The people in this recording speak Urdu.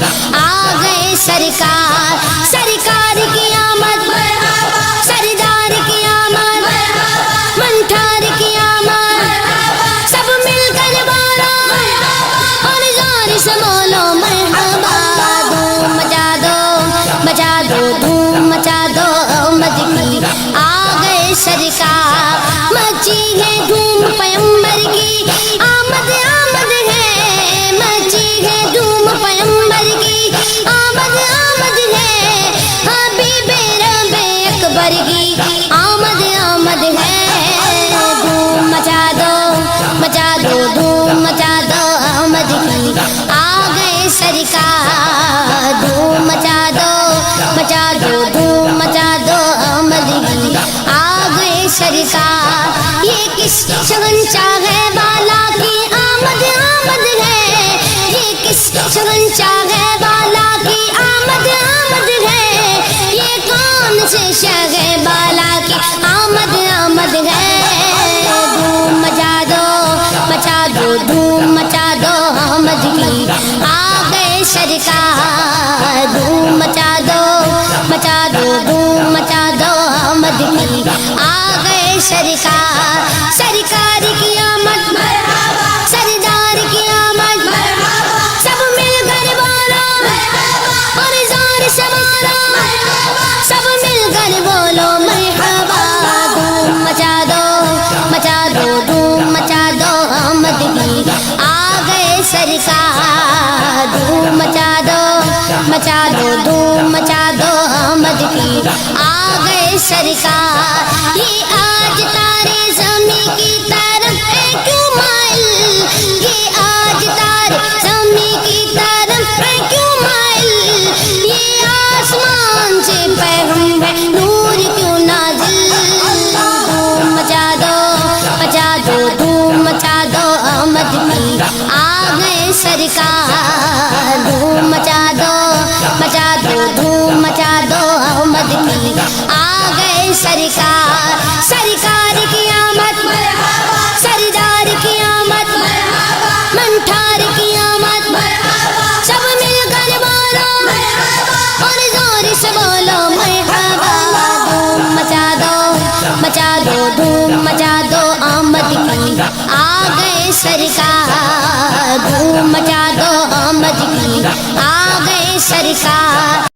آ گئے سرکار، سرکار کی آمد، سردار کی آمد، منٹھار کی آمد، سب مل کر بولو اور زور سے بولو مرحبا، دھوم مچا دو، مچا دو، دھوم مچا دو آمد کی، آ گئے سرکار، مچی ہے دھوم پیغمبر کی، آمد آمد ہے، مچی ہے دھوم پیغمبر کی، آمد آمد ہے، حبیب رب اکبر کی، آمد آمد ہے، دھوم مچا دو، مچا دو، دھوم مچا دو آمد کی، آ گئے سرکار، دھوم مچا دو، مچا دو، دھوم مچا دو آمد کی، آ گئے سرکار، یہ کس شہنشاہ ہے بالا کی آمد آمد ہے، یہ کس شہنشاہ ہے بالا کی آمد آمد ہے، یہ کون سے شاہ ہے بالا کی آمد آمد ہے، دھوم مچا دو، مچا دو، دھوم مچا دو آمد کی، آ گئے سرکار، دھوم مچا دو، مچا دو، دھوم مچا دو آمد کی، آ گئے سرکار، سرکار کی آمد، سردار کی آمد، سب مل کر بولو اور زور سے بولو، سب مل کر بولو مرحبا، دھوم مچا دو، مچا دو، دھوم مچا دو آمد کی، آ گئے سرکار، دھوم مچا دو، مچا دو، دھوم مچا دو آمد کی، آ گئے سرکار، یہ آج تارے زمین کی طرف ہے کیوں مائل، یہ آج تارے زمین کی طرف ہے کیوں مائل، یہ آسمان سے پیغام ہے نور کیوں نازل، دھوم مچا دو، مچا دو، دھوم مچا دو آمد کی، آ گئے سرکار، دھوم مچا دو، مچا دو، دھوم مچا دو آمد کی، آ گئے سرکار، سرکار کی آمد، سردار کی آمد، منٹھار کی آمد، سب مل کر بولو اور زور سے بولو مرحبا، دھوم مچا دو، مچا دو، دھوم مچا دو آمد کی، آ گئے سرکار، دھوم مچا دو آمد کی، آ گئے سرکار،